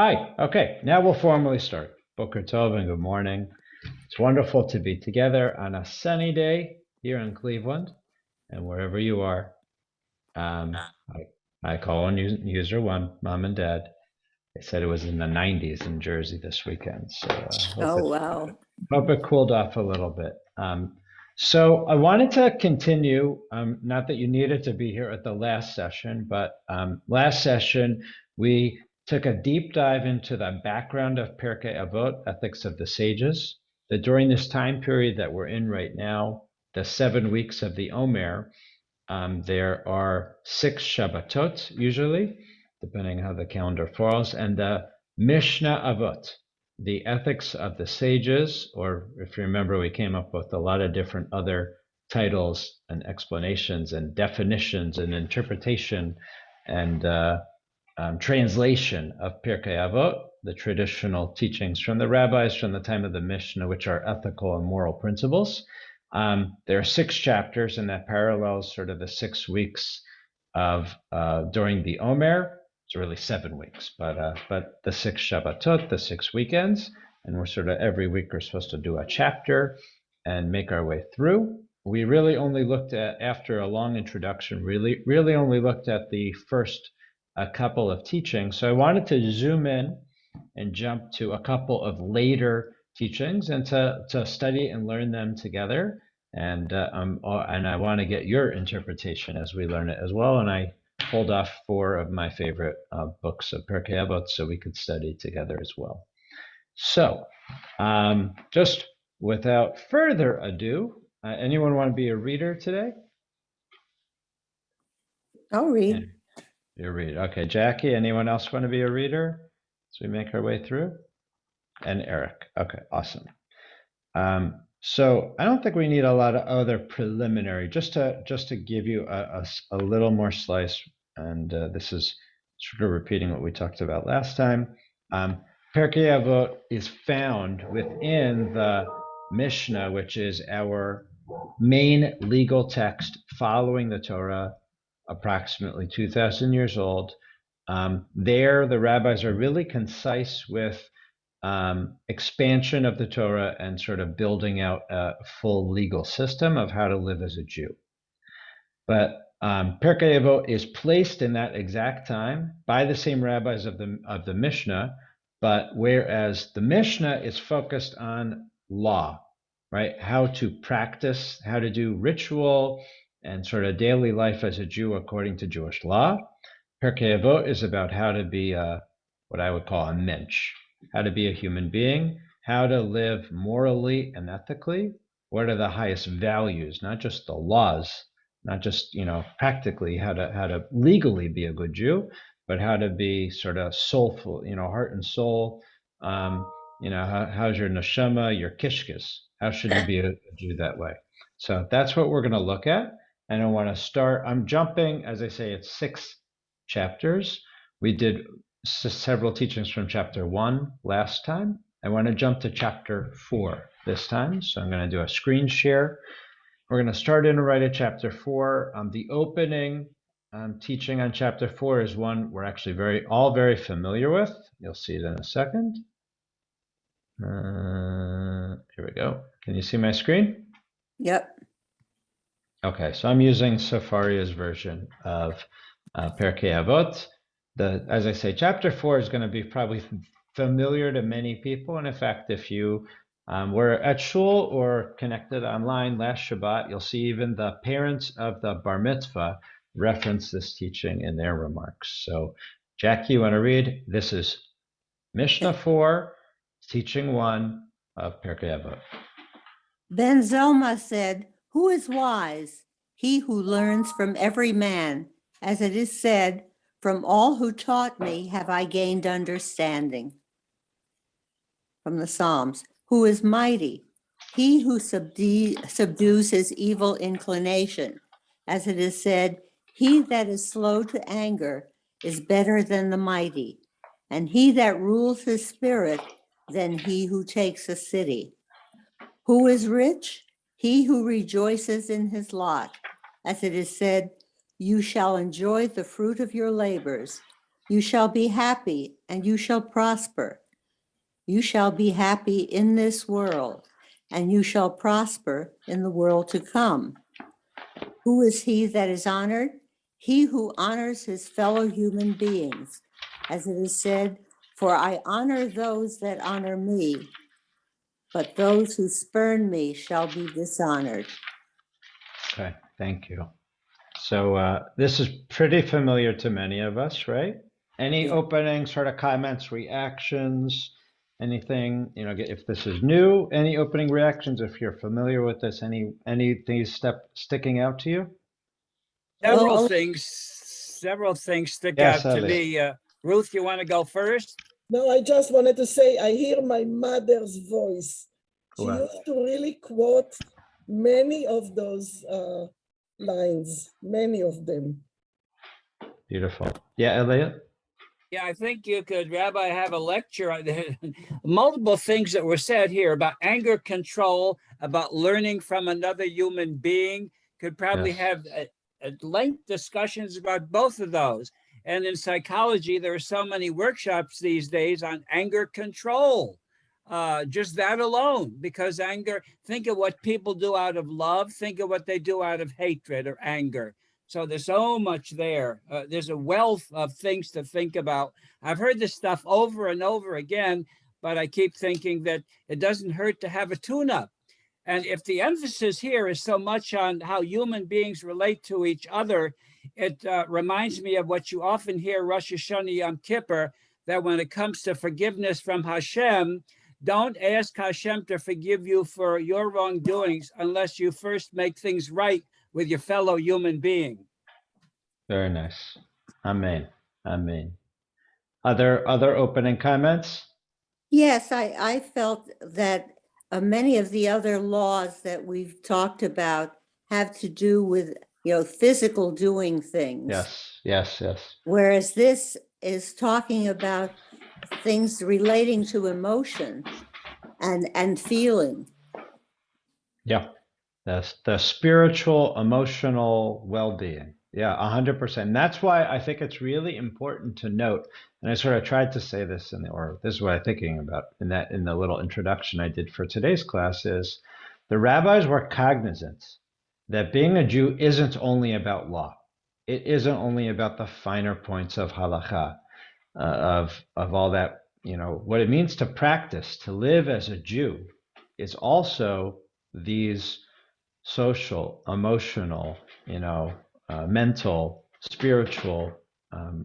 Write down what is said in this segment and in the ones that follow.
Hi. Okay, now we'll formally start. Boker Tov and good morning. It's wonderful to be together on a sunny day here in Cleveland and wherever you are. I call on user one, mom and dad. They said it was in the 90s in Jersey this weekend, so Oh, wow. hope it cooled off a little bit. So I wanted to continue, not that you needed to be here at the last session, but last session we took a deep dive into the background of Pirkei Avot, Ethics of the Sages, that during this time period that we're in right now, the 7 weeks of the Omer, there are 6 Shabbatot usually, depending how the calendar falls, and the Mishnah Avot, the Ethics of the Sages, or if you remember, we came up with a lot of different other titles and explanations and definitions and interpretation and translation of Pirkei Avot, the traditional teachings from the rabbis from the time of the Mishnah, which are ethical and moral principles. There are 6 chapters, and that parallels sort of the 6 weeks of during the Omer. It's really 7 weeks, but the 6 Shabbatot, the 6 weekends, and we're sort of every week we're supposed to do a chapter and make our way through. We really only looked at, after a long introduction, really only looked at the first a couple of teachings. So I wanted to zoom in and jump to a couple of later teachings and to study and learn them together. And I want to get your interpretation as we learn it as well. And I pulled off 4 of my favorite books of Pirkei Avot so we could study together as well. So just without further ado, anyone want to be a reader today? I'll read. Yeah. You read. Okay, Jackie, anyone else want to be a reader as we make our way through? And Eric. Okay, awesome. So I don't think we need a lot of other preliminary, just to give you a little more slice, and this is sort of repeating what we talked about last time. Pirkei Avot is found within the Mishnah, which is our main legal text following the Torah, approximately 2,000 years old. There, the rabbis are really concise with expansion of the Torah and sort of building out a full legal system of how to live as a Jew. But Pirkei Avot is placed in that exact time by the same rabbis of the Mishnah, but whereas the Mishnah is focused on law, right? How to practice, how to do ritual and sort of daily life as a Jew according to Jewish law. Pirkei Avot is about how to be what I would call a mensch, how to be a human being, how to live morally and ethically. What are the highest values, not just the laws, not just, practically how to legally be a good Jew, but how to be sort of soulful, heart and soul. How's your neshama, your kishkis? How should you be a Jew that way? So that's what we're going to look at. And I want to start, I'm jumping, as I say, it's 6 chapters. We did several teachings from chapter 1 last time. I want to jump to chapter 4 this time. So I'm going to do a screen share. We're going to start in right at chapter 4. The opening teaching on chapter 4 is one we're actually all very familiar with. You'll see it in a second. Here we go. Can you see my screen? Yep. Okay, so I'm using Safaria's version of Pirkei Avot. As I say, chapter 4 is going to be probably familiar to many people. And in fact, if you were at shul or connected online last Shabbat, you'll see even the parents of the bar mitzvah reference this teaching in their remarks. So, Jackie, you want to read? This is Mishnah 4, teaching 1 of Pirkei Avot. Ben Zelma said, "Who is wise? He who learns from every man. As it is said, from all who taught me have I gained understanding." From the Psalms, who is mighty? He who subdues his evil inclination. As it is said, he that is slow to anger is better than the mighty, and he that rules his spirit than he who takes a city. Who is rich? He who rejoices in his lot. As it is said, you shall enjoy the fruit of your labors. You shall be happy, and you shall prosper. You shall be happy in this world, and you shall prosper in the world to come. Who is he that is honored? He who honors his fellow human beings. As it is said, for I honor those that honor me, but those who spurn me shall be dishonored. Okay, thank you. So this is pretty familiar to many of us, right? Any Yeah. opening sort of comments, reactions, anything, if this is new, any opening reactions, if you're familiar with this, anything sticking out to you? Well, Several things stick Yes, out to Elliot. me. Ruth, you want to go first? No, I just wanted to say I hear my mother's voice. She Wow. used to really quote many of those lines, many of them. Beautiful. Yeah, Elliot? Yeah, I think you could, Rabbi, have a lecture. Multiple things that were said here about anger control, about learning from another human being. Could probably Yes. have a length discussions about both of those. And in psychology, there are so many workshops these days on anger control. Just that alone, because anger, think of what people do out of love, think of what they do out of hatred or anger. So there's so much there. There's a wealth of things to think about. I've heard this stuff over and over again, but I keep thinking that it doesn't hurt to have a tune-up. And if the emphasis here is so much on how human beings relate to each other, it reminds me of what you often hear Rosh Hashanah Yom Kippur, that when it comes to forgiveness from Hashem, don't ask Hashem to forgive you for your wrongdoings unless you first make things right with your fellow human being. Very nice. Amen. Amen. Other opening comments? yes, I felt that many of the other laws that we've talked about have to do with, physical doing things. Yes. Whereas this is talking about things relating to emotion and feeling. Yeah. The spiritual, emotional well-being. Yeah, 100%. And that's why I think it's really important to note, and I sort of tried to say this or this is what I'm thinking about in the little introduction I did for today's class, is the rabbis were cognizant that being a Jew isn't only about law. It isn't only about the finer points of halakha, of all that, what it means to practice, to live as a Jew, is also these social, emotional, mental, spiritual,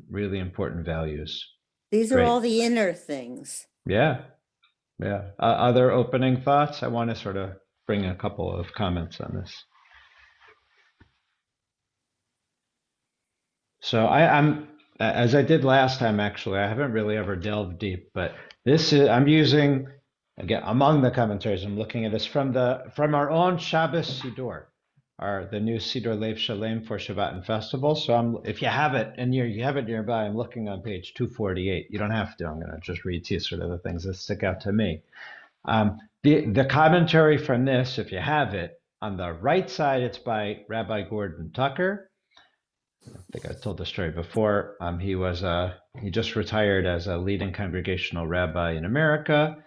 really important values. These are Great. all the inner things. Yeah. Other opening thoughts? I want to sort of bring a couple of comments on this. So I'm, as I did last time, actually, I haven't really ever delved deep, but I'm using, again, among the commentaries, I'm looking at this from our own Shabbos Siddur, the new Siddur Lev Shalem for Shabbat and Festival. So if you have it and you have it nearby, I'm looking on page 248. You don't have to. I'm going to just read to you sort of the things that stick out to me. The commentary from this, if you have it, on the right side, it's by Rabbi Gordon Tucker. I think I told the story before. He just retired as a leading congregational rabbi in America,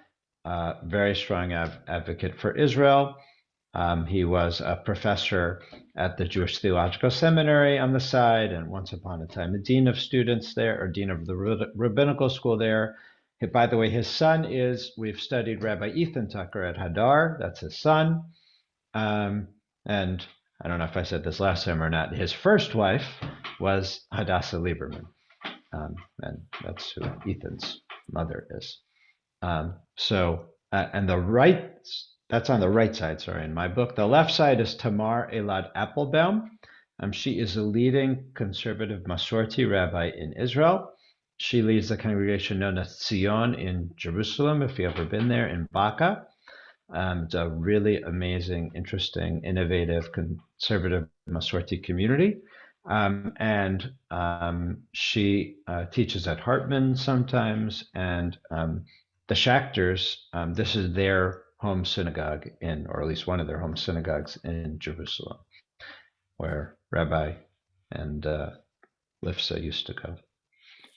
very strong advocate for Israel. He was a professor at the Jewish Theological Seminary on the side, and once upon a time, a dean of students there, or dean of the rabbinical school there. By the way, his son we've studied Rabbi Ethan Tucker at Hadar, that's his son. And I don't know if I said this last time or not, his first wife was Hadassah Lieberman. And that's who Ethan's mother is. And that's on the right side, sorry, in my book. The left side is Tamar Elad Applebaum. She is a leading conservative Masorti rabbi in Israel. She leads the congregation known as Zion in Jerusalem, if you've ever been there, in Baka. It's a really amazing, interesting, innovative, conservative Masorti community. She teaches at Hartman sometimes, and the Schachters, this is their home synagogue or at least one of their home synagogues in Jerusalem, where Rabbi and Lifsa used to go.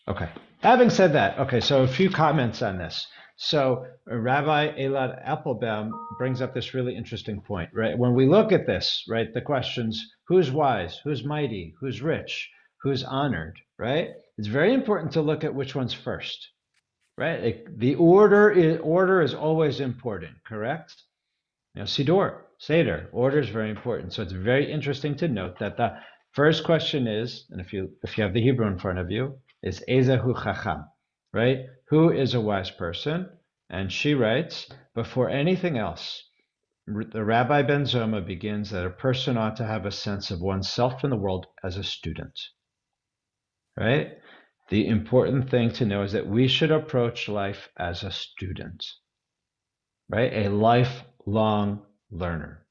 Okay. Having said that, okay, so a few comments on this. So Rabbi Elad Applebaum brings up this really interesting point, right? When we look at this, right, the questions, who's wise, who's mighty, who's rich, who's honored, right? It's very important to look at which one's first, right? The order is always important, correct? Seder, order is very important. So it's very interesting to note that the first question is, and if you have the Hebrew in front of you, is Ezehu Chacham, right? Who is a wise person? And she writes, before anything else, the Rabbi Ben Zoma begins that a person ought to have a sense of oneself in the world as a student, right? The important thing to know is that we should approach life as a student, right? A lifelong learner,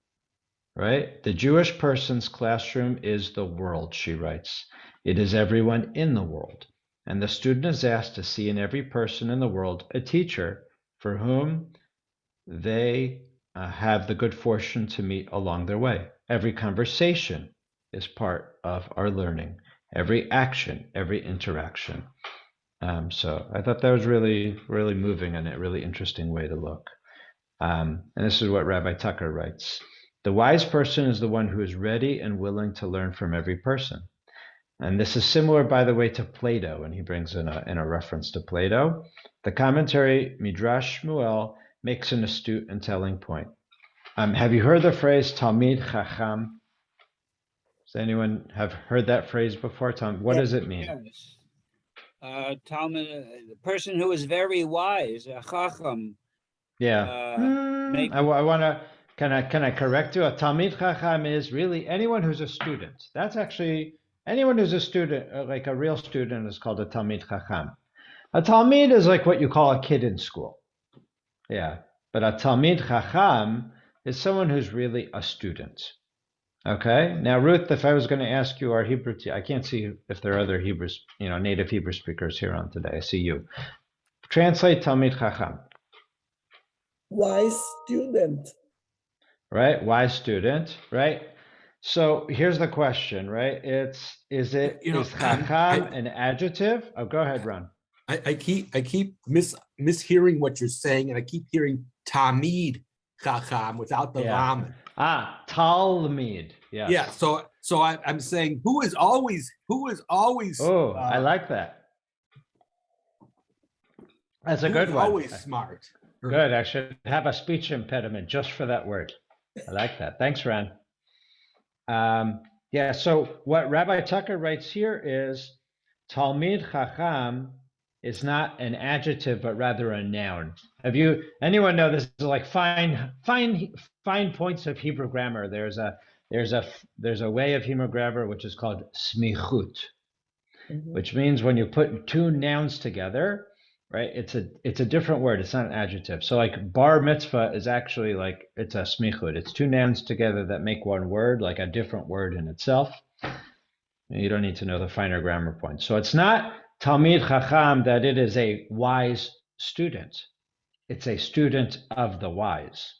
right? The Jewish person's classroom is the world, she writes. It is everyone in the world. And the student is asked to see in every person in the world a teacher for whom they have the good fortune to meet along their way. Every conversation is part of our learning, every action, every interaction. So I thought that was really, really moving and a really interesting way to look. And this is what Rabbi Tucker writes. The wise person is the one who is ready and willing to learn from every person. And this is similar, by the way, to Plato, and he brings in a reference to Plato. The commentary Midrash Shmuel makes an astute and telling point. Have you heard the phrase Talmid Chacham? Does anyone have heard that phrase before? What does it mean? Yes. Talmud, the person who is very wise, a Chacham. Yeah. Maybe. I want to. Can I correct you? A Talmid Chacham is really anyone who's a student. That's actually anyone who's a student, like a real student, is called a Talmid Chacham. A Talmid is like what you call a kid in school. Yeah, but a Talmid Chacham is someone who's really a student. Okay. Now, Ruth, if I was going to ask you our Hebrew, I can't see if there are other Hebrews, native Hebrew speakers here on today. I see you. Translate Talmid Chacham. Wise student. Right? Wise student, right? So here's the question, right? Is Chacham an adjective? Oh, go ahead, Ron. I keep mishearing what you're saying, and I keep hearing Tamid Chacham without the Lam. Talmid. Yes. Yeah. So I'm saying who is always. Oh, I like that. That's a good one. Always smart. Good. I should have a speech impediment just for that word. I like that. Thanks, Ron. Yeah. So what Rabbi Tucker writes here is Talmid Chacham is not an adjective, but rather a noun. Anyone know this is like fine points of Hebrew grammar? There's a way of Hebrew grammar which is called smichut, which means when you put two nouns together, right? It's a different word. It's not an adjective. So like bar mitzvah is actually like it's a smichut. It's two nouns together that make one word, like a different word in itself. You don't need to know the finer grammar points. So it's not Talmid Chacham that it is a wise student. It's a student of the wise.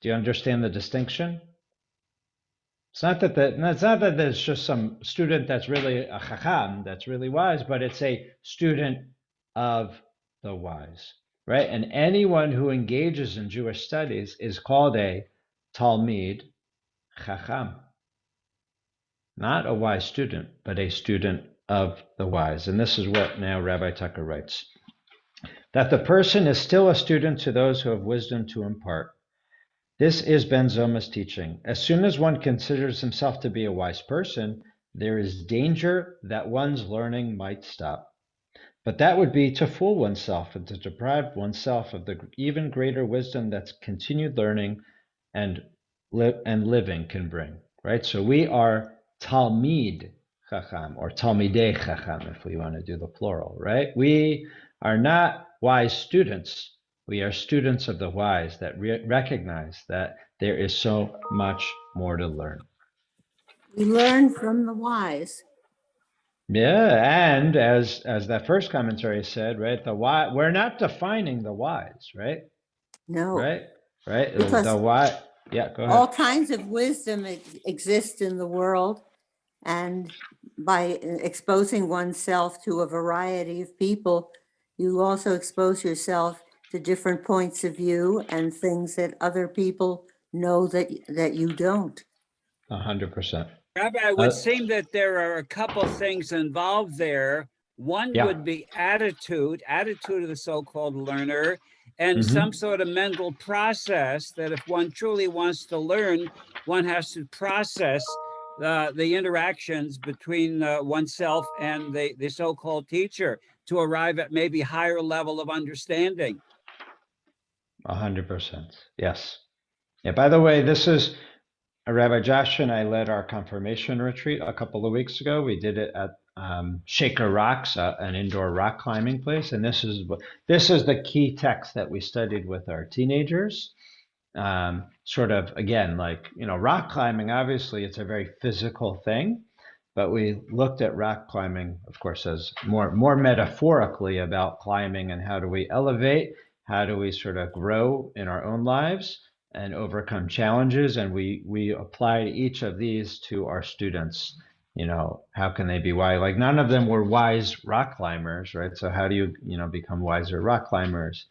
Do you understand the distinction? It's not that there's just some student that's really a Chacham, that's really wise, but it's a student of the wise, right? And anyone who engages in Jewish studies is called a Talmid Chacham. Not a wise student, but a student of the wise. And this is what now Rabbi Tucker writes. That the person is still a student to those who have wisdom to impart. This is Ben Zoma's teaching. As soon as one considers himself to be a wise person, there is danger that one's learning might stop. But that would be to fool oneself and to deprive oneself of the even greater wisdom that continued learning and living can bring, right? So we are Talmid Chacham, or Talmidei Chacham, if we want to do the plural, right? We are not wise students. We are students of the wise that recognize that there is so much more to learn. We learn from the wise. Yeah, and as that first commentary said, right, the wise, we're not defining the wise, right? No. Right? Because the wise, yeah, go ahead. all kinds of wisdom exist in the world, and by exposing oneself to a variety of people, you also expose yourself to different points of view and things that other people know that you don't. 100%. Rabbi, it would seem that there are a couple things involved there. One Yeah. would be attitude of the so-called learner, and Mhm. some sort of mental process that if one truly wants to learn, one has to process the interactions between oneself and the so-called teacher to arrive at maybe higher level of understanding. 100%. Yes. Yeah. By the way, this is Rabbi Josh and I led our confirmation retreat a couple of weeks ago. We did it at Shaker Rocks, an indoor rock climbing place, and this is the key text that we studied with our teenagers. Sort of again, like rock climbing. Obviously, it's a very physical thing, but we looked at rock climbing, of course, as more metaphorically about climbing and how do we elevate, how do we sort of grow in our own lives and overcome challenges. And we applied each of these to our students. How can they be wise? Like none of them were wise rock climbers, right? So how do you become wiser rock climbers?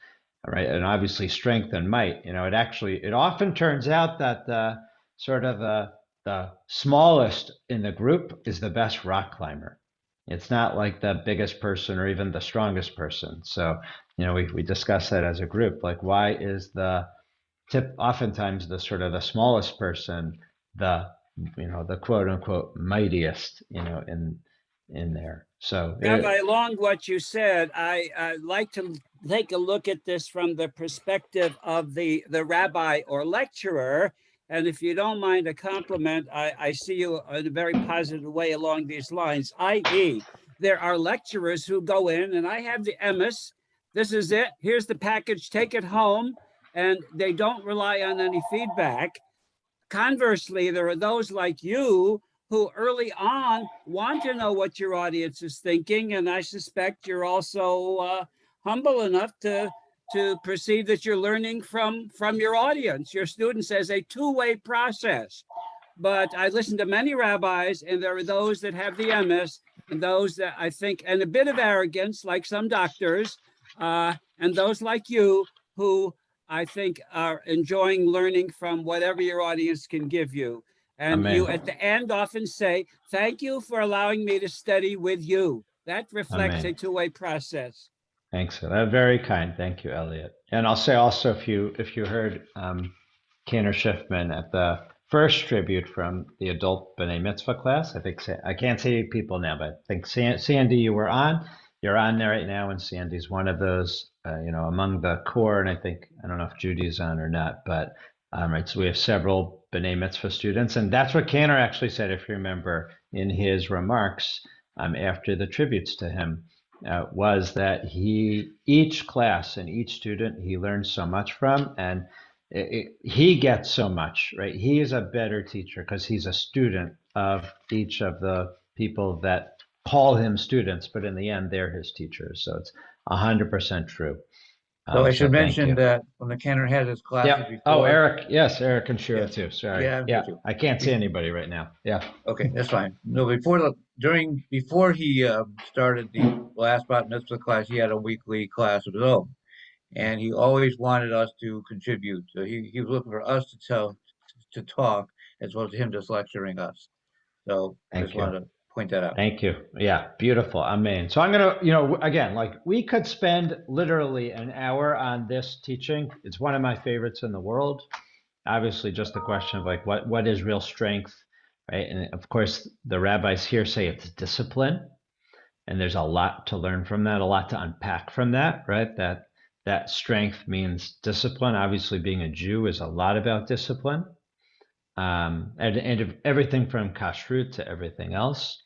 Right, and obviously strength and might. It often turns out that the smallest in the group is the best rock climber. It's not like the biggest person or even the strongest person. So, we discuss that as a group. Like, why is oftentimes the sort of the smallest person the quote unquote mightiest in there. So Rabbi, along what you said, I'd like to take a look at this from the perspective of the rabbi or lecturer. And if you don't mind a compliment, I see you in a very positive way along these lines, i.e., there are lecturers who go in and I have the emes. This is it. Here's the package. Take it home. And they don't rely on any feedback. Conversely, there are those like you who early on want to know what your audience is thinking. And I suspect you're also humble enough to perceive that you're learning from your audience, your students, as a two-way process. But I listen to many rabbis, and there are those that have the emes, and those that I think, and a bit of arrogance, like some doctors, and those like you who I think are enjoying learning from whatever your audience can give you. And Amen. You, at the end, often say, thank you for allowing me to study with you. That reflects Amen. a two-way process. Thanks for that. Very kind. Thank you, Elliot. And I'll say also, if you heard Cantor Schiffman at the first tribute from the adult B'nai Mitzvah class, I can't see people now, but I think Sandy, you're on there right now, and Sandy's one of those, among the core. And I don't know if Judy's on or not, but right. So we have several B'nai Mitzvah students, and that's what Cantor actually said, if you remember, in his remarks after the tributes to him. Was that each class and each student he learns so much from, and he gets so much, right? He is a better teacher because he's a student of each of the people that call him students, but in the end, they're his teachers. So it's 100% true. So I should mention that when the Cantor had his classes before. Oh, Eric. Yes, Eric and Shira Yeah. too. Sorry. Yeah, me too. I can't see anybody right now. Yeah. Okay, that's fine. No, before he started the last Bat Mitzvah class, he had a weekly class of his own, and he always wanted us to contribute. So he was looking for us to talk as well as him just lecturing us. So I just wanted to point that out. Thank you. Yeah, beautiful. Amen. So I'm gonna, again, like we could spend literally an hour on this teaching. It's one of my favorites in the world. Obviously, just the question of like what is real strength, right? And of course, the rabbis here say it's discipline, and there's a lot to learn from that, a lot to unpack from that, right? That strength means discipline. Obviously, being a Jew is a lot about discipline, and everything from kashrut to everything else.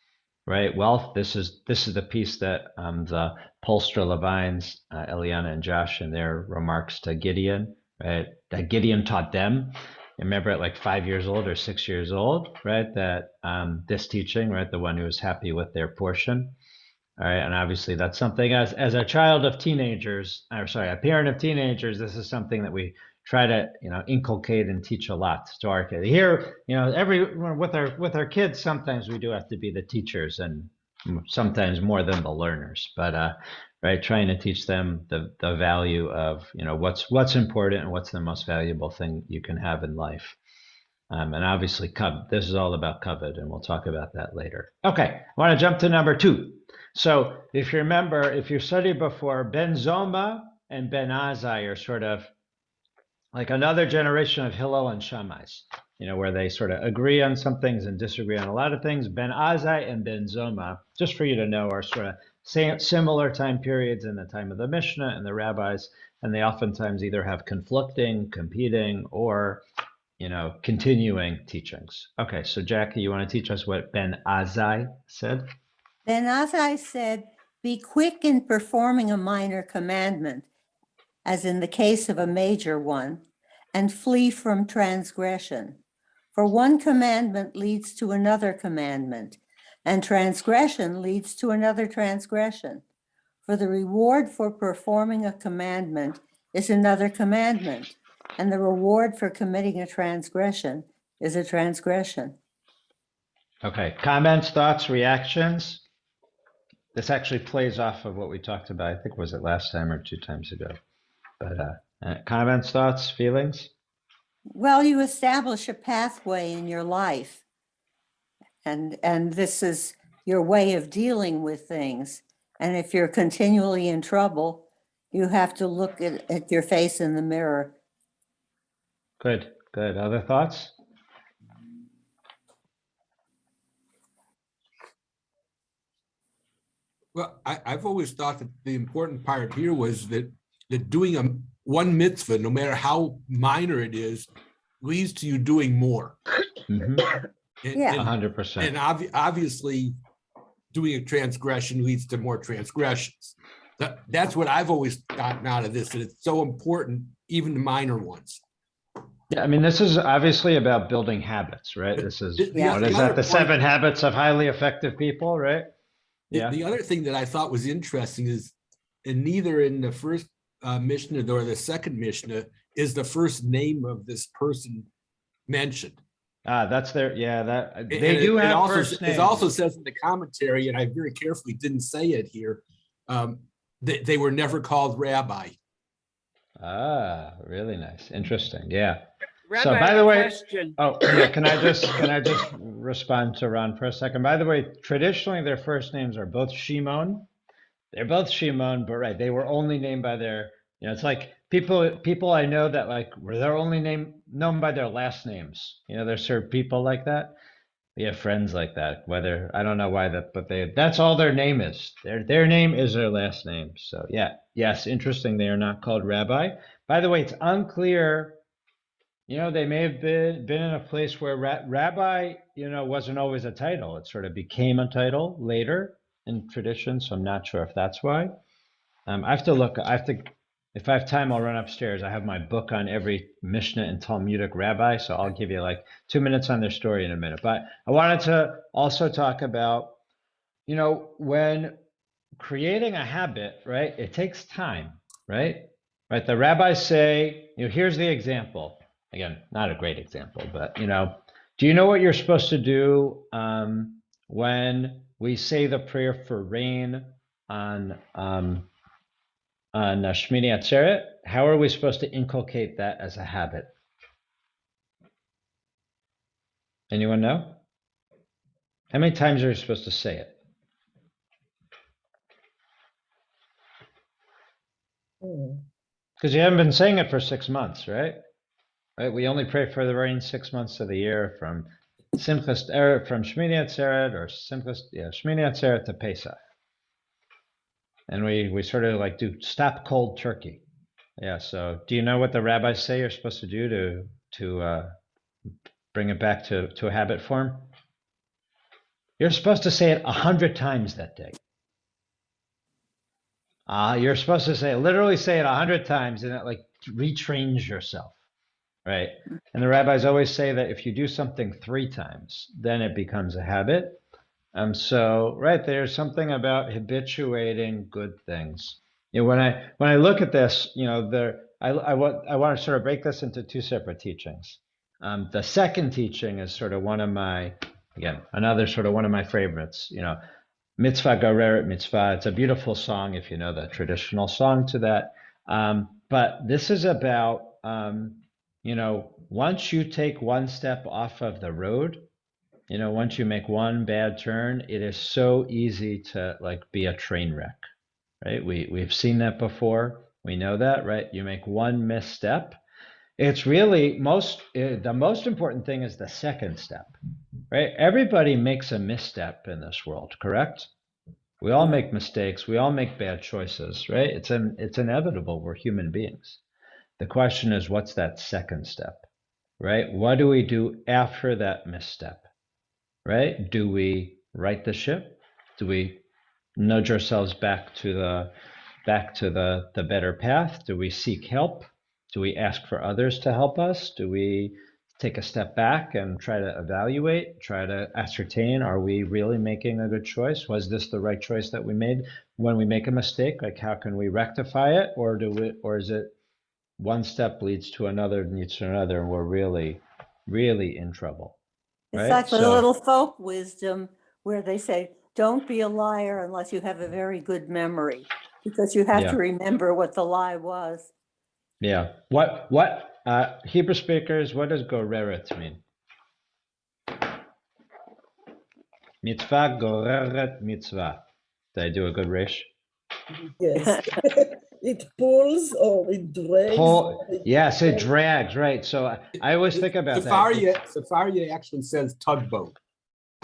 Right. Wealth. This is the piece that the Polstra Levines, Eliana and Josh, in their remarks to Gideon, right? That Gideon taught them. Remember, at like 5 years old or 6 years old, right? That this teaching, right? The one who was happy with their portion. All right. And obviously, that's something as a child of teenagers, a parent of teenagers, this is something that we try to, inculcate and teach a lot to our kids. Here, with our kids, sometimes we do have to be the teachers, and sometimes more than the learners. But right, trying to teach them the value of what's important and what's the most valuable thing you can have in life. And obviously, this is all about kavod, and we'll talk about that later. Okay, I want to jump to number 2. So if you remember, if you studied before, Ben Zoma and Ben Azai are sort of like another generation of Hillel and Shammais, where they sort of agree on some things and disagree on a lot of things. Ben Azai and Ben Zoma, just for you to know, are sort of similar time periods in the time of the Mishnah and the rabbis, and they oftentimes either have conflicting, competing, or continuing teachings. Okay, so Jackie, you want to teach us what Ben Azai said? Ben Azai said, "Be quick in performing a minor commandment, as in the case of a major one, and flee from transgression. For one commandment leads to another commandment, and transgression leads to another transgression. For the reward for performing a commandment is another commandment, and the reward for committing a transgression is a transgression." Okay, comments, thoughts, reactions? This actually plays off of what we talked about, I think, was it last time or 2 times ago? But comments, thoughts, feelings? Well, you establish a pathway in your life, and this is your way of dealing with things. And if you're continually in trouble, you have to look at your face in the mirror. Good. Other thoughts? Well, I've always thought that the important part here was that doing one mitzvah, no matter how minor it is, leads to you doing more. Mm-hmm. Yeah. 100%. And obviously, doing a transgression leads to more transgressions. That's what I've always gotten out of this, and it's so important, even the minor ones. Yeah, I mean, this is obviously about building habits, right? This is, Yeah. what is that? The 7 habits of highly effective people, right? Yeah. The other thing that I thought was interesting is, and neither in the first Mishnah nor the second Mishnah is the first name of this person mentioned. That's their, they And do it have also, first names. it also says in the commentary, and I very carefully didn't say it here, that they were never called rabbi. Really nice. Interesting. Yeah. Rabbi, So, I by have the a way, question. can I just respond to Ron for a second? By the way, traditionally their first names are both Shimon. They're both Shimon, but right, they were only named by their, it's like people I know that like were their only known by their last names. There's certain people like that. We have friends like that. Whether I don't know why but that's all their name is. Their name is their last name. So yes, interesting. They are not called rabbi. By the way, it's unclear. They may have been in a place where rabbi, wasn't always a title. It sort of became a title later in tradition. So I'm not sure if that's why. I have to look. If I have time, I'll run upstairs. I have my book on every Mishnah and Talmudic rabbi, so I'll give you like 2 minutes on their story in a minute. But I wanted to also talk about, when creating a habit, right? It takes time, right? Right. The rabbis say, here's the example. Again, not a great example, but do you know what you're supposed to do when we say the prayer for rain on Shmini Atzeret? How are we supposed to inculcate that as a habit? Anyone know? How many times are you supposed to say it? Because you haven't been saying it for 6 months, right? Right. We only pray for the rain 6 months of the year, from Shmini Atzeret or Shmini Atzeret to Pesach, and we sort of like do stop cold turkey. Yeah. So, do you know what the rabbis say you're supposed to do to bring it back to a habit form? You're supposed to say it 100 times that day. You're supposed to literally say it 100 times, and it like retrains yourself, right? And the rabbis always say that if you do something 3 times, then it becomes a habit. So right, there's something about habituating good things. When I look at this, I want to sort of break this into two separate teachings. The second teaching is sort of one of my, again, another sort of one of my favorites, Mitzvah Goreret Mitzvah. It's a beautiful song if you know the traditional song to that. But this is about, once you take one step off of the road, once you make one bad turn, it is so easy to like be a train wreck, right? We've seen that before. We know that, right? You make one misstep. It's really the most important thing is the second step, right? Everybody makes a misstep in this world, correct? We all make mistakes. We all make bad choices, right? It's inevitable. We're human beings. The question is, what's that second step, right? What do we do after that misstep, right? Do we right the ship? Do we nudge ourselves back to the better path? Do we seek help? Do we ask for others to help us? Do we take a step back and try to evaluate, try to ascertain, are we really making a good choice? Was this the right choice that we made? When we make a mistake, like how can we rectify it? Or is it one step leads to another, and we're really, really in trouble? It's Right? like the So little folk wisdom where they say, don't be a liar unless you have a very good memory, because you have yeah. to remember what the lie was. Yeah. What Hebrew speakers, what does goreret mean? Mitzvah goreret mitzvah. Did I do a good resh? Yes. It pulls or it drags. Yes, it drags, right. So I always think about that. Safaria actually says tugboat.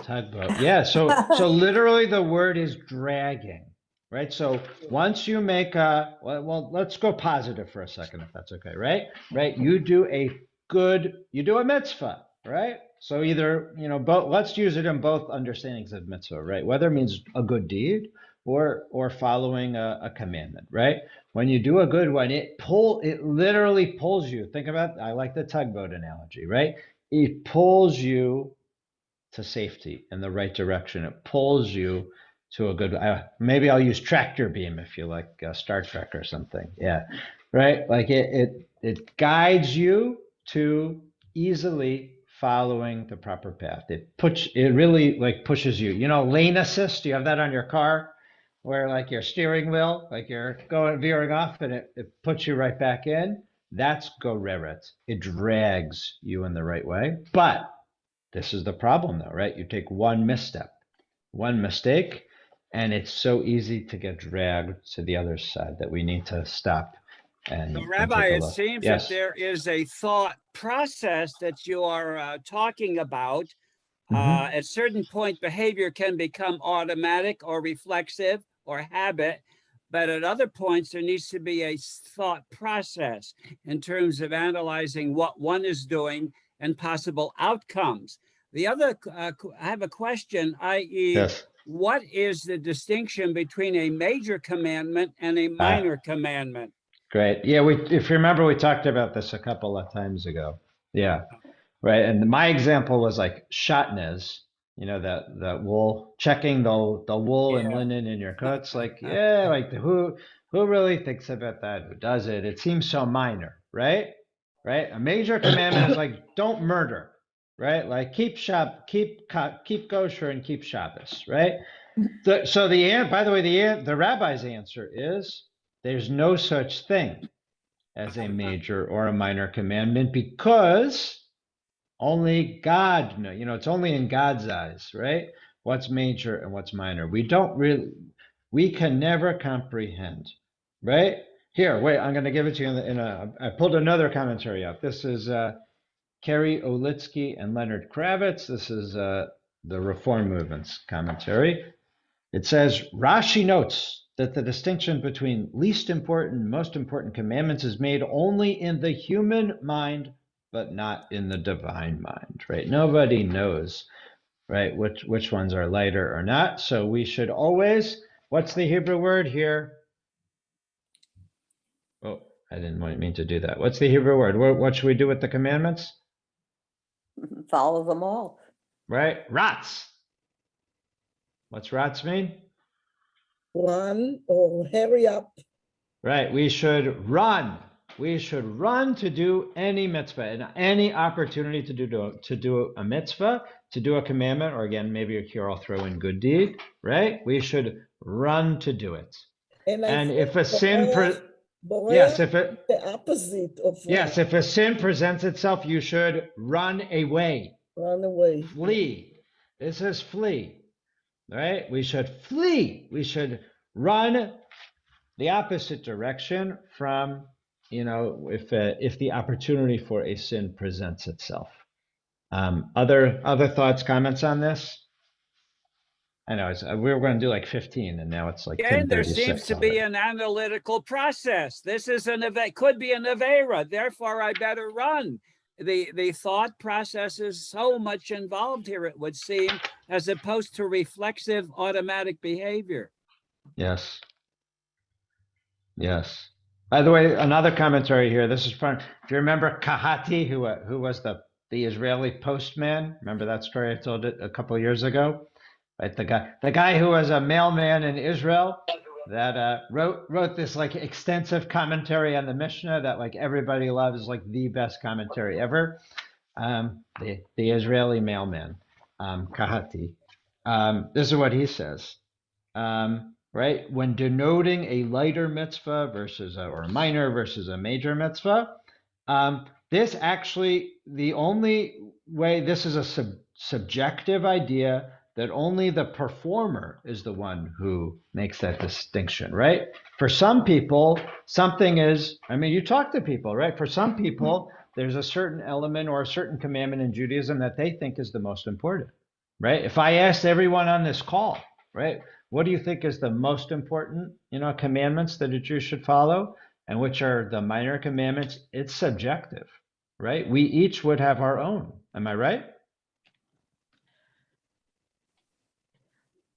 Tugboat. Yeah, so literally the word is dragging, right? So once you make well, let's go positive for a second, if that's okay, right? Right, you do a mitzvah, right? So either, both, let's use it in both understandings of mitzvah, right? Whether it means a good deed or following a commandment, right? When you do a good one, it literally pulls you. Think about, I like the tugboat analogy, right? It pulls you to safety in the right direction. It pulls you to a good, maybe I'll use tractor beam if you like Star Trek or something. Yeah, right. Like it guides you to easily following the proper path. It really like pushes you. Lane assist. You have that on your car, where like your steering wheel, like you're veering off, and it puts you right back in. That's goreret. It drags you in the right way, but this is the problem though, right? You take one misstep, one mistake, and it's so easy to get dragged to the other side that we need to stop and, So, Rabbi, take a it look. seems Yes. that there is a thought process that you are talking about. Mhm. At a certain point, behavior can become automatic or reflexive or habit, but at other points, there needs to be a thought process in terms of analyzing what one is doing and possible outcomes. The other, I have a question, i.e., Yes. what is the distinction between a major commandment and a minor commandment? Great. Yeah, if you remember, we talked about this a couple of times ago. Yeah. Right. And my example was like shatnez, that wool, checking the wool and Yeah. linen in your coats. Like, yeah, like who really thinks about that? Who does it? It seems so minor, right? Right. A major commandment is like, don't murder, right? Like keep kosher and keep Shabbos, right? So by the way, the rabbi's answer is there's no such thing as a major or a minor commandment because only God knows. It's only in God's eyes, right? What's major and what's minor. We can never comprehend, right? Here, wait, I'm going to give it to you I pulled another commentary up. This is Kerry Olitsky and Leonard Kravitz. This is the Reform Movement's commentary. It says, Rashi notes that the distinction between least important and most important commandments is made only in the human mind, but not in the divine mind, right? Nobody knows, right, which ones are lighter or not. So we should always, what's the Hebrew word here? Oh, I didn't mean to do that. What's the Hebrew word? What should we do with the commandments? Follow them all. Right? Rats. What's rats mean? Run or hurry up. Right. We should run we should run to do any mitzvah and any opportunity to do a mitzvah, to do a commandment, or again, maybe here I'll throw in good deed, right? We should run to do it. And I And think if a sin, Boreach is the opposite of yes, if a sin presents itself, you should run away, run away. flee. This is flee, right? We should flee. We should run the opposite direction from, if the opportunity for a sin presents itself. Other thoughts, comments on this? I know we were going to do like 15, and now it's like 10:36. And there seems to be an analytical process. This is could be an avera. Therefore, I better run. The thought process is so much involved here, it would seem, as opposed to reflexive automatic behavior. Yes. Yes. By the way, another commentary here. This is fun. If you remember Kahati, who was the Israeli postman, remember that story I told it a couple of years ago? Right, the guy who was a mailman in Israel that wrote this like extensive commentary on the Mishnah that like everybody loves, like the best commentary ever. The Israeli mailman, Kahati. This is what he says. Right, when denoting a lighter mitzvah versus or a minor versus a major mitzvah, this actually, the only way, this is a subjective idea that only the performer is the one who makes that distinction, right? For some people, something is, you talk to people, right? For some people, there's a certain element or a certain commandment in Judaism that they think is the most important, right? If I asked everyone on this call, right, what do you think is the most important, commandments that a Jew should follow, and which are the minor commandments? It's subjective, right? We each would have our own. Am I right?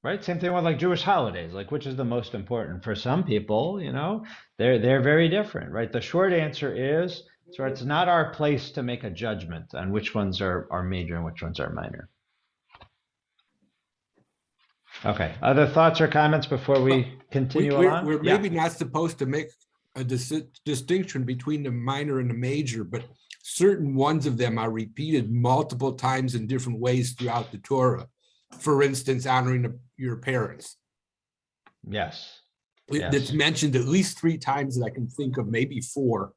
Right? Same thing with like Jewish holidays, like which is the most important for some people, they're very different, right? The short answer is, so it's not our place to make a judgment on which ones are major and which ones are minor. Okay. Other thoughts or comments before we continue along? We're maybe not supposed to make a distinction between the minor and the major, but certain ones of them are repeated multiple times in different ways throughout the Torah. For instance, honoring your parents. Yes. It's mentioned at least 3 times that I can think of, maybe 4.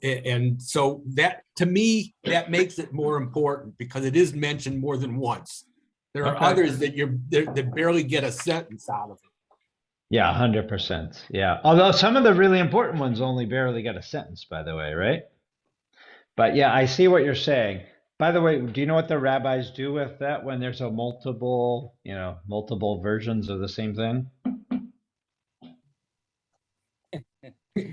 And so that, to me, that makes it more important because it is mentioned more than once. There are others that barely get a sentence out of it. Yeah, 100%. Yeah. Although some of the really important ones only barely get a sentence, by the way, right? But yeah, I see what you're saying. By the way, do you know what the rabbis do with that when there's a multiple versions of the same thing?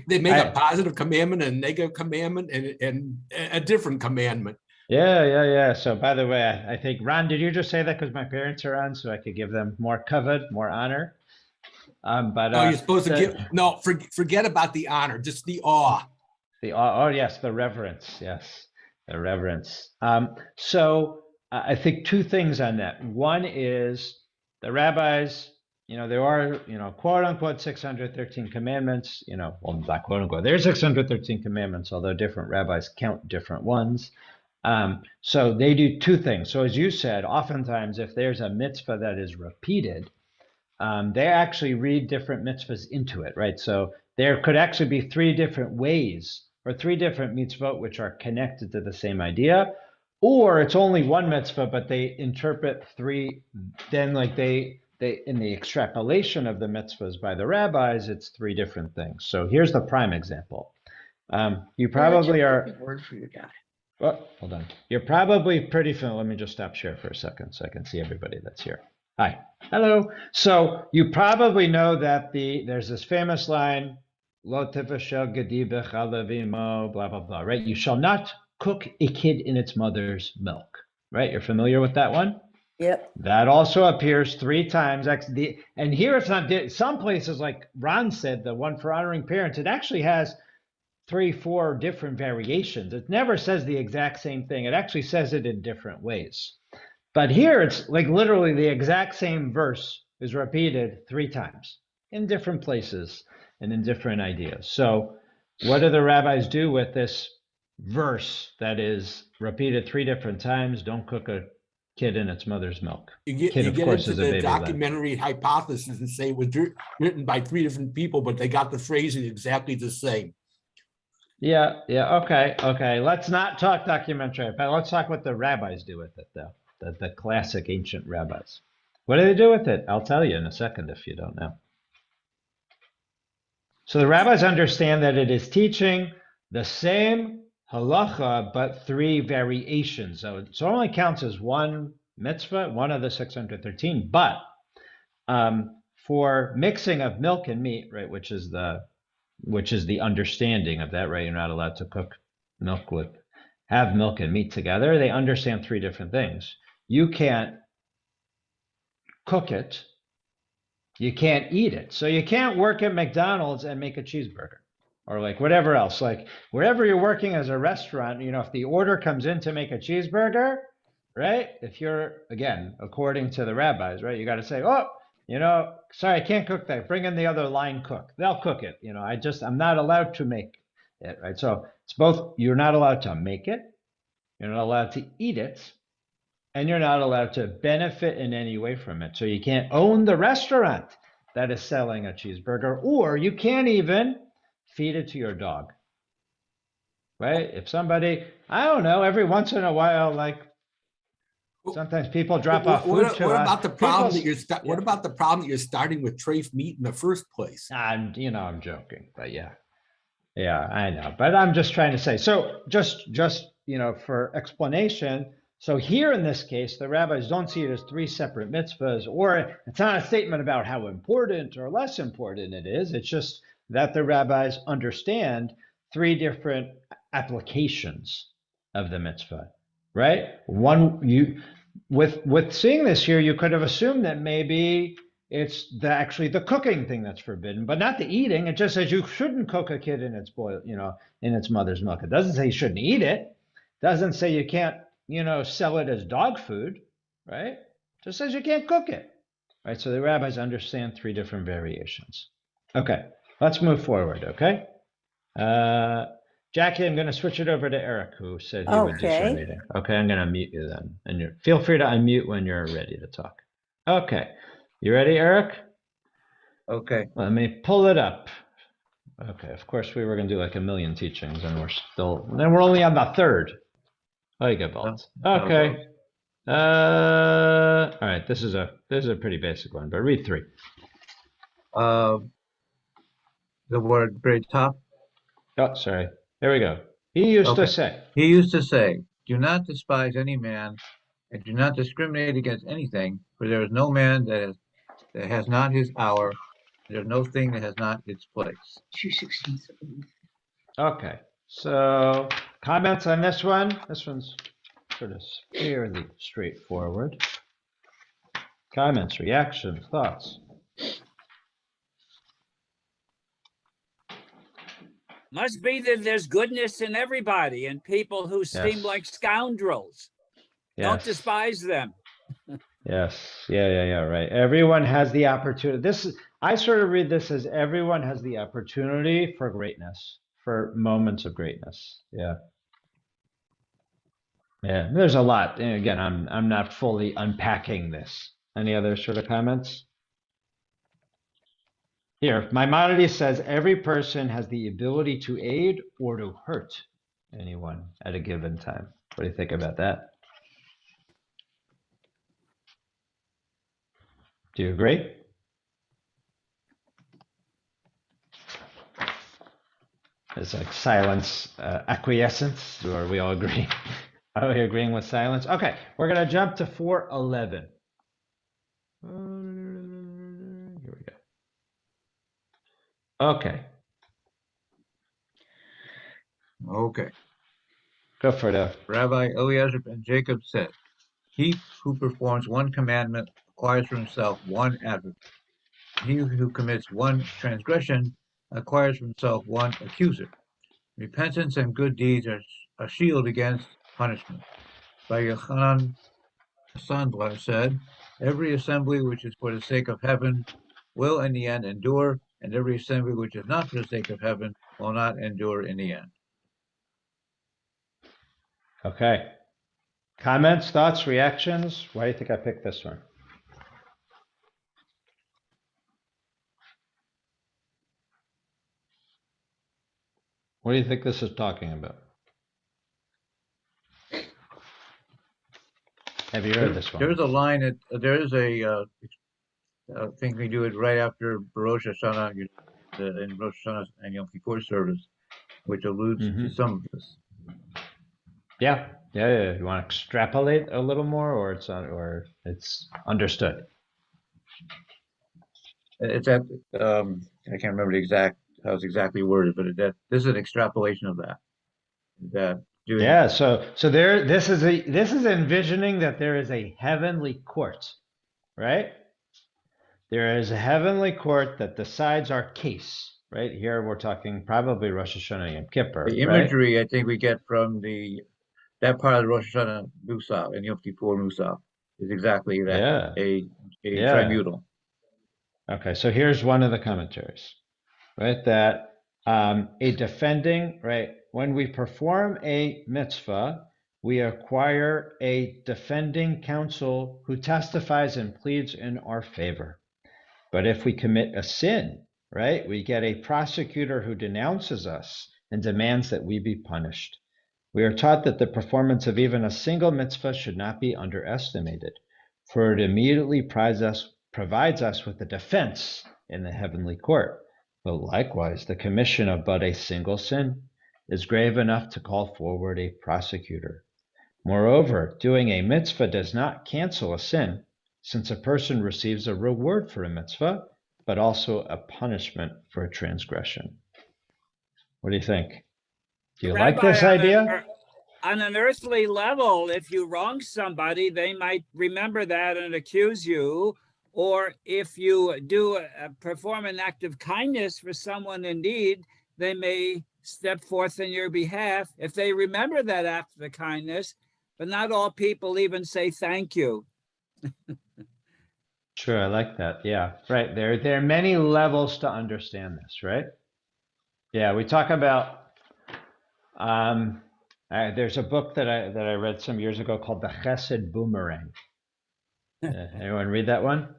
They make a positive commandment and a negative commandment and a different commandment. Yeah. So by the way, I think, Ron, did you just say that because my parents are on so I could give them more kavod, more honor? No, you're supposed to give, no, forget about the honor, just the awe. The awe, yes, the reverence, yes. The reverence. So I think 2 things on that. One is the rabbis, there are, quote unquote 613 commandments, well, not quote unquote, there's 613 commandments, although different rabbis count different ones. So they do 2 things. So as you said, oftentimes if there's a mitzvah that is repeated, they actually read different mitzvahs into it, right? So there could actually be 3 different ways or 3 different mitzvot which are connected to the same idea, or it's only 1 mitzvah, but they interpret 3, then like they in the extrapolation of the mitzvahs by the rabbis, it's 3 different things. So here's the prime example. You probably are, word for your guy. well, hold on. You're probably pretty familiar. Let me just stop share for a second so I can see everybody that's here. Hi, hello. So you probably know that there's this famous line, Lo tefashel gedi b'chalav imo, blah, blah, blah, right? You shall not cook a kid in its mother's milk, right? You're familiar with that one? Yep. That also appears 3 times. And here it's not, some places like Ron said, the one for honoring parents, it actually has 3, 4 different variations. It never says the exact same thing. It actually says it in different ways. But here it's like literally the exact same verse is repeated 3 times in different places and in different ideas. So what do the rabbis do with this verse that is repeated 3 different times? Don't cook a kid in its mother's milk. You Kid, of get course, into is a the baby led. documentary hypothesis and say it was written by 3 different people, but they got the phrasing exactly the same. Yeah, okay. Let's not talk documentary, but let's talk what the rabbis do with it, though. The classic ancient rabbis. What do they do with it? I'll tell you in a second if you don't know. So the rabbis understand that it is teaching the same halacha, but 3 variations. So it only counts as 1 mitzvah, one of the 613. But for mixing of milk and meat, right, which is the understanding of that, right? You're not allowed to have milk and meat together. They understand 3 different things. You can't cook it. You can't eat it. So you can't work at McDonald's and make a cheeseburger or like whatever else. Like wherever you're working as a restaurant, if the order comes in to make a cheeseburger, right? If you're, again, according to the rabbis, right? You got to say, oh, sorry, I can't cook that. Bring in the other line cook. They'll cook it. I'm not allowed to make it, right? So it's both, you're not allowed to make it. You're not allowed to eat it. And you're not allowed to benefit in any way from it. So you can't own the restaurant that is selling a cheeseburger, or you can't even feed it to your dog, right? If somebody, I don't know, every once in a while, like sometimes people drop off food to what us. about the problem what about the problem that you're starting with treif meat in the first place? And I'm joking, but yeah, I know. But I'm just trying to say. So just for explanation. So here in this case, the rabbis don't see it as 3 separate mitzvahs, or it's not a statement about how important or less important it is. It's just that the rabbis understand 3 different applications of the mitzvah, right? With seeing this here, you could have assumed that maybe it's actually the cooking thing that's forbidden, but not the eating. It just says you shouldn't cook a kid in its in its mother's milk. It doesn't say you shouldn't eat it. It doesn't say you can't sell it as dog food, right? It just says you can't cook it, right? So the rabbis understand 3 different variations. Okay, let's move forward, okay? Jackie, I'm going to switch it over to Eric, who said he would do some reading. Okay, I'm going to mute you then. And feel free to unmute when you're ready to talk. Okay, you ready, Eric? Okay. Let me pull it up. Okay, of course, we were going to do like a million teachings, and we're only on the 3rd. Okay. All right. This is a pretty basic one, but read 3. The word top. Oh, sorry. There we go. He used to say. He used to say, "Do not despise any man, and do not discriminate against anything, for there is no man that has not his hour. There's no thing that has not its place." 2:16. Okay. So comments on this one? This one's sort of fairly straightforward. Comments, reactions, thoughts? Must be that there's goodness in everybody and people who seem like scoundrels. Don't despise them. Yes. Yeah, right. Everyone has the opportunity. I sort of read this as everyone has the opportunity for greatness, for moments of greatness. Yeah. Yeah, there's a lot. And again, I'm not fully unpacking this. Any other sort of comments? Here, Maimonides says every person has the ability to aid or to hurt anyone at a given time. What do you think about that? Do you agree? It's like silence, acquiescence, or are we all agreeing? Are we agreeing with silence? Okay, we're going to jump to 4:11. Here we go. Okay. Okay. Go for it. Rabbi Eliezer ben Jacob said, "He who performs one commandment acquires for himself one advocate. He who commits one transgression acquires for himself one accuser. Repentance and good deeds are a shield against punishment." By Yochanan Sandler said, "Every assembly which is for the sake of heaven will in the end endure, and every assembly which is not for the sake of heaven will not endure in the end. Okay. Comments, thoughts, reactions? Why do you think I picked this one? What do you think this is talking about? Have you heard this one? There's a line that there is a thing we do it right after Rosh Hashanah in Rosh Hashanah and Yom Kippur service, which alludes to some of this. Yeah. You want to extrapolate a little more, or it's understood? It's at I can't remember how it's exactly worded, but this is an extrapolation of that. Yeah. So there. This is envisioning that there is a heavenly court, right? There is a heavenly court that decides our case. Right here, we're talking probably Rosh Hashanah Yom Kippur. The imagery I think we get from that part of the Rosh Hashanah Musaf and Yom Kippur Musaf is exactly that. A tribunal. Okay, so here's one of the commentaries, right? That a defending, right? When we perform a mitzvah, we acquire a defending counsel who testifies and pleads in our favor. But if we commit a sin, right, we get a prosecutor who denounces us and demands that we be punished. We are taught that the performance of even a single mitzvah should not be underestimated, for it immediately provides us with a defense in the heavenly court. But likewise, the commission of but a single sin is grave enough to call forward a prosecutor. Moreover, doing a mitzvah does not cancel a sin, since a person receives a reward for a mitzvah, but also a punishment for a transgression. What do you think? Do you like this idea? On an earthly level, if you wrong somebody, they might remember that and accuse you. Or if you perform an act of kindness for someone in need, they may step forth in your behalf if they remember that act of kindness. But not all people even say thank you. Sure, I like that. Yeah, right. There are many levels to understand this, right? Yeah, we talk about. There's a book that I read some years ago called The Chesed Boomerang. Anyone read that one?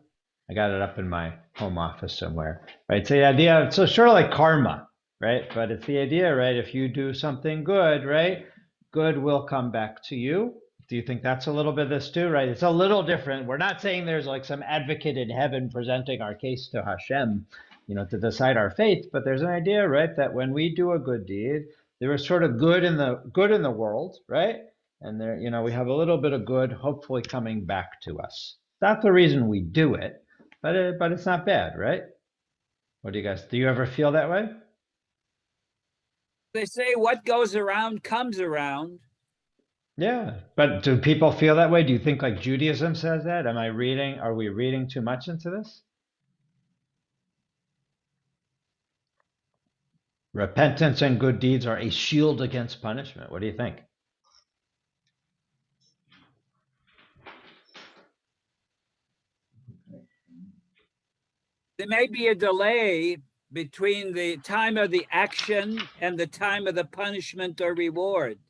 I got it up in my home office somewhere. Right. So the idea, so sort of like karma, right? But it's the idea, right? If you do something good, right, good will come back to you. Do you think that's a little bit of this too, right? It's a little different. We're not saying there's like some advocate in heaven presenting our case to Hashem, to decide our fate. But there's an idea, right, that when we do a good deed, there is sort of good in the world, right? And there, we have a little bit of good, hopefully coming back to us. That's the reason we do it, but it's not bad, right? What do you ever feel that way? They say what goes around comes around. Yeah, but do people feel that way? Do you think like Judaism says that? Are we reading too much into this? Repentance and good deeds are a shield against punishment. What do you think? There may be a delay between the time of the action and the time of the punishment or reward.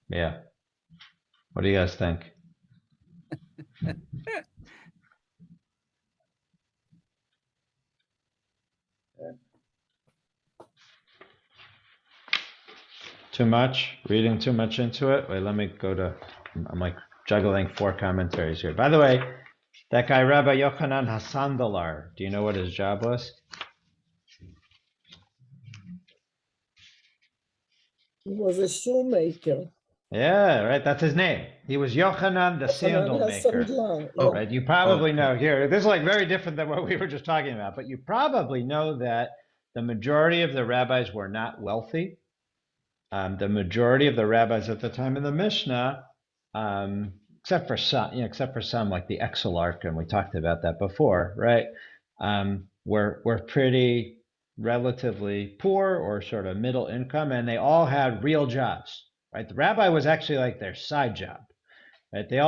Yeah. What do you guys think? Too much? Reading too much into it? Wait, let me go to, I'm like juggling 4 commentaries here. By the way, that guy Rabbi Yochanan Hassandalar, do you know what his job was? He was a shoemaker. Yeah, right. That's his name. He was Yochanan the sandal maker. Oh, right. You probably know here. This is like very different than what we were just talking about, but you probably know that the majority of the rabbis were not wealthy. The majority of the rabbis at the time of the Mishnah, except for some like the Exilarch, and we talked about that before, right? Were pretty relatively poor or sort of middle income, and they all had real jobs. Right, the rabbi was actually like their side job. Right, they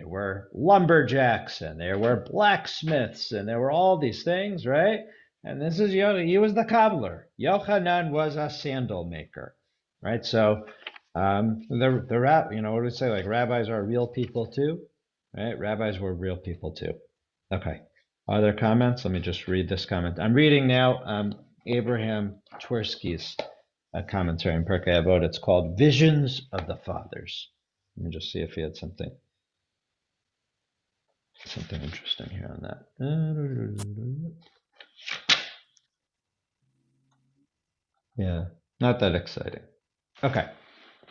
were lumberjacks, and they were blacksmiths, and there were all these things. Right, And this is he was the cobbler. Yochanan was a sandal maker, right? So what do we say? Like rabbis are real people too, right? Rabbis were real people too. Okay. Other comments? Let me just read this comment. I'm reading now Abraham Twersky's commentary in Pirkei Avot. It's called Visions of the Fathers. Let me just see if he had something interesting here on that. Yeah, not that exciting. Okay.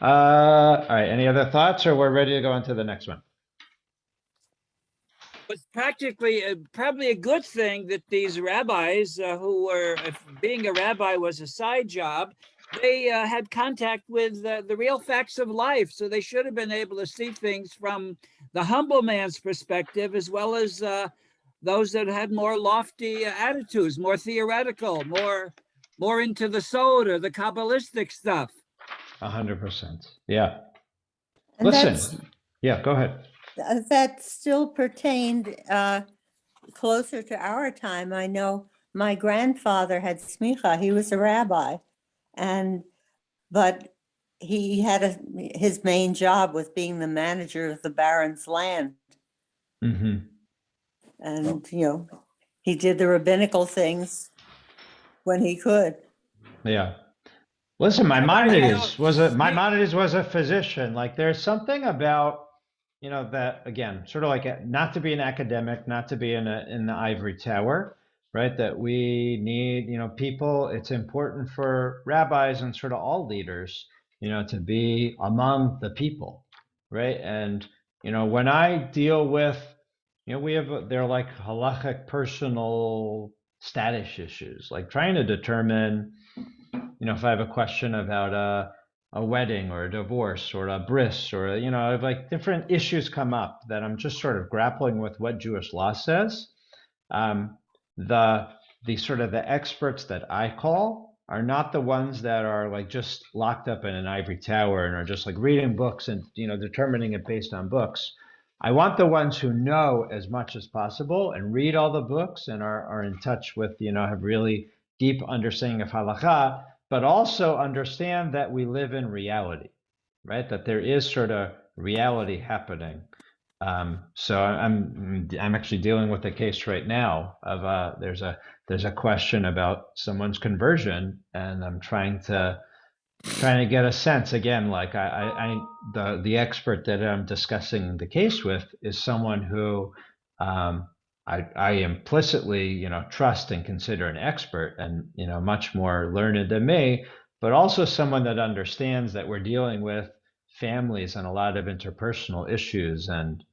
All right. Any other thoughts, or we're ready to go into the next one? It's practically probably a good thing that these rabbis who were, if being a rabbi was a side job, they had contact with the real facts of life. So they should have been able to see things from the humble man's perspective, as well as those that had more lofty attitudes, more theoretical, more into the soda, the Kabbalistic stuff. 100%. Yeah. And Listen. Yeah, go ahead. that still pertained closer to our time. I know my grandfather had smicha. He was a rabbi, but he had his main job was being the manager of the baron's land. Mm-hmm. And, he did the rabbinical things when he could. Yeah. Listen, Maimonides was a physician. Like there's something about, that again, sort of like not to be an academic, not to be in the ivory tower, right? That we need, people. It's important for rabbis and sort of all leaders, to be among the people, right? And when I deal with, they're like halachic personal status issues, like trying to determine, if I have a question about a wedding or a divorce or a bris or, if like different issues come up that I'm just sort of grappling with what Jewish law says, the sort of the experts that I call are not the ones that are like just locked up in an ivory tower and are just like reading books and, determining it based on books. I want the ones who know as much as possible and read all the books and are in touch with, have really deep understanding of halakha, but also understand that we live in reality, right? That there is sort of reality happening. So I'm actually dealing with a case right now of there's a question about someone's conversion, and I'm trying to get a sense again. Like the expert that I'm discussing the case with is someone who I implicitly trust and consider an expert and much more learned than me, but also someone that understands that we're dealing with families and a lot of interpersonal issues, and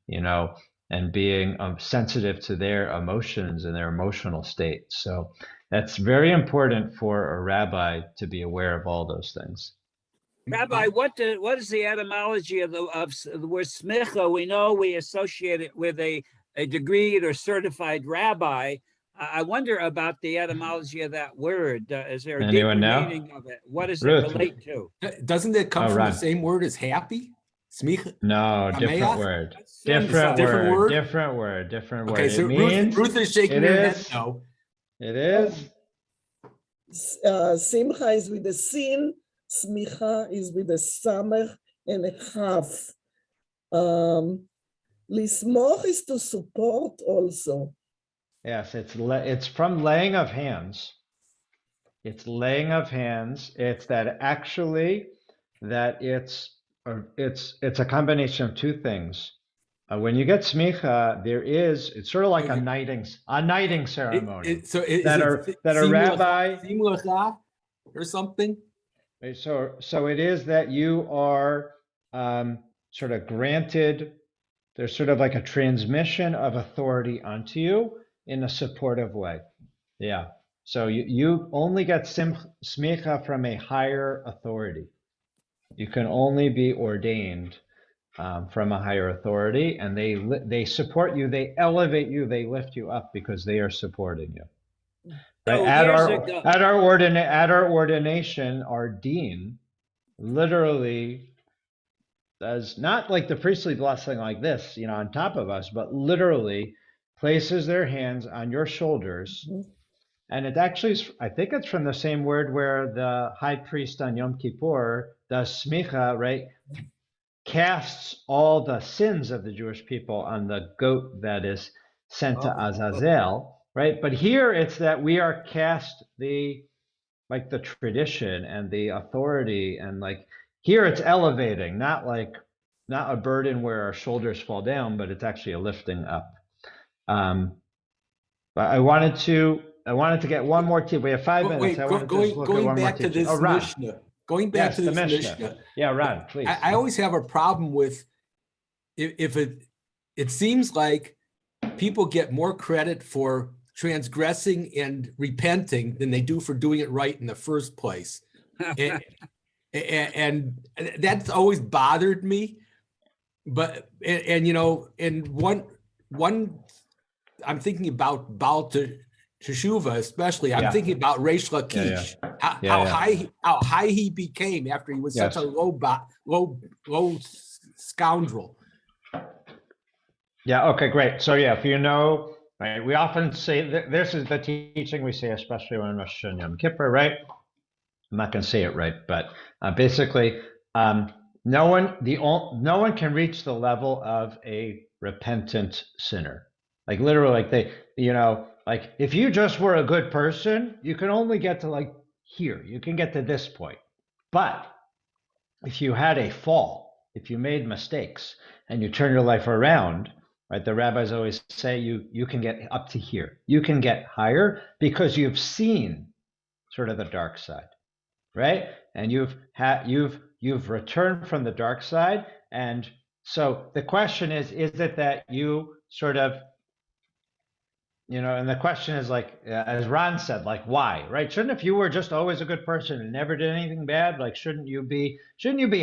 and being sensitive to their emotions and their emotional state. So that's very important for a rabbi to be aware of all those things. Rabbi, what is the etymology of the word smicha? We know we associate it with a degreed or certified rabbi. I wonder about the etymology of that word. Is there a deeper meaning of it? What does it relate to? Doesn't it come from the same word as happy? Smicha? No, different word. Different word. Okay, so Ruth is shaking her head no. It is. Simcha is with the sin. Smicha is with a samech and a chaf. Lismoch is to support also. Yes, it's from laying of hands. It's laying of hands. It's that actually that it's a combination of two things. When you get smicha, it's sort of like a knighting ceremony. That a rabbi or something. So it is that you are sort of granted. There's sort of like a transmission of authority onto you in a supportive way. Yeah. So you only get smicha from a higher authority. You can only be ordained from a higher authority, and they support you, they elevate you, they lift you up because they are supporting you. Right? At our ordination, our dean literally does not like the priestly blessing like this, on top of us, but literally places their hands on your shoulders And it actually is, I think it's from the same word where the high priest on Yom Kippur does smicha, right? Casts all the sins of the Jewish people on the goat that is sent to Azazel, right? But here it's that we are cast the tradition and the authority, and like here it's elevating, not a burden where our shoulders fall down, but it's actually a lifting up. But I wanted to get one more teaching. We have 5 minutes. Wait, I wanted to look at going one more back to teaching. this Oh, Ron. Mishnah. Going back Yes, to the this Mishnah. Mishnah. Yeah, Ron, please. I always have a problem with if it seems like people get more credit for transgressing and repenting than they do for doing it right in the first place. And that's always bothered me. But and you know, and one I'm thinking about Baal Teshuva, especially. I'm thinking about Reish Lakish, how high he became after he was such a low scoundrel. Yeah. Okay. Great. So yeah, if you know, right, we often say that this is the teaching we say, especially when Rosh Hashanah Yom Kippur, right? I'm not going to say it right, but basically, no one can reach the level of a repentant sinner. Like literally, like like if you just were a good person, you can only get to like here. You can get to this point. But if you had a fall, if you made mistakes and you turn your life around, right? The rabbis always say you can get up to here. You can get higher because you've seen sort of the dark side, right? And you've returned from the dark side. And so the question is it that you sort of, and the question is like, as Ron said, like, why, right? Shouldn't, if you were just always a good person and never did anything bad, like, shouldn't you be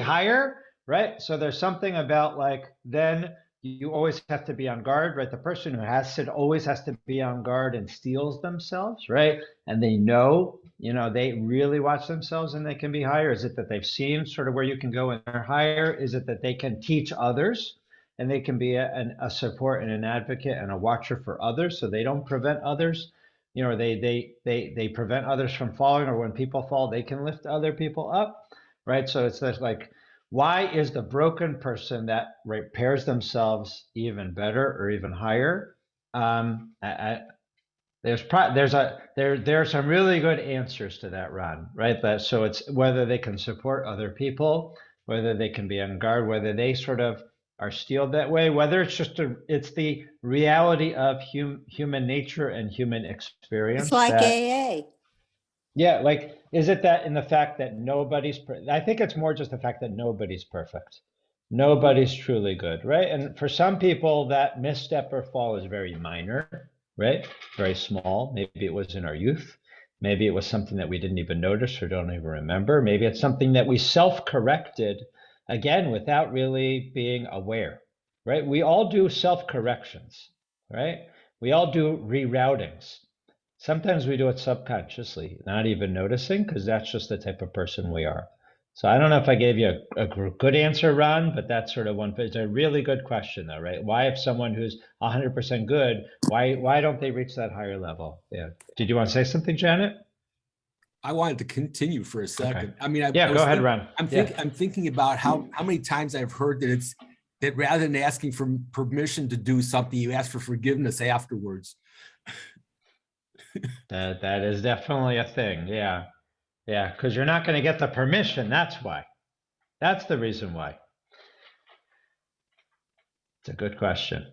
higher, right? So there's something about like, then you always have to be on guard, right? The person who has sinned always has to be on guard and steels themselves, right? And they know, they really watch themselves and they can be higher. Is it that they've seen sort of where you can go and they're higher? Is it that they can teach others? And they can be a support and an advocate and a watcher for others, so they don't prevent others. They prevent others from falling, or when people fall, they can lift other people up, right? So it's this like, why is the broken person that repairs themselves even better or even higher? There are some really good answers to that, Ron, right? So it's whether they can support other people, whether they can be on guard, whether they sort of are steeled that way, whether it's just it's the reality of human nature and human experience. It's like AA. Yeah, like, is it that in the fact that I think it's more just the fact that nobody's perfect. Nobody's truly good, right? And for some people, that misstep or fall is very minor, right? Very small. Maybe it was in our youth. Maybe it was something that we didn't even notice or don't even remember. Maybe it's something that we self-corrected, again, without really being aware, right? We all do self-corrections, right? We all do reroutings. Sometimes we do it subconsciously, not even noticing, because that's just the type of person we are. So I don't know if I gave you a good answer, Ron, but that's sort of one. It's a really good question, though, right? Why, if someone who's 100% good, why don't they reach that higher level? Yeah. Did you want to say something, Janet? I wanted to continue for a second. Okay. I mean, go ahead, Ron. I'm thinking about how many times I've heard that rather than asking for permission to do something, you ask for forgiveness afterwards. That is definitely a thing. Yeah. Yeah, because you're not going to get the permission. That's why. That's the reason why. It's a good question.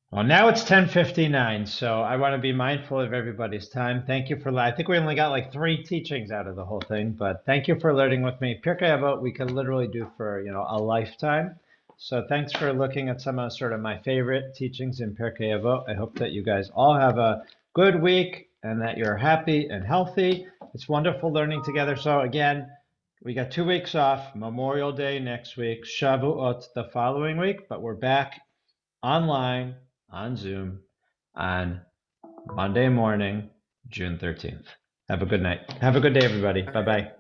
Well, now it's 10:59, so I want to be mindful of everybody's time. Thank you for, I think we only got like 3 teachings out of the whole thing, but thank you for learning with me. Pirkei Avot we could literally do for, a lifetime. So thanks for looking at some of sort of my favorite teachings in Pirkei Avot. I hope that you guys all have a good week and that you're happy and healthy. It's wonderful learning together. So again, we got 2 weeks off, Memorial Day next week, Shavuot the following week, but we're back online on Zoom on Monday morning, June 13th. Have a good night. Have a good day, everybody. Bye-bye.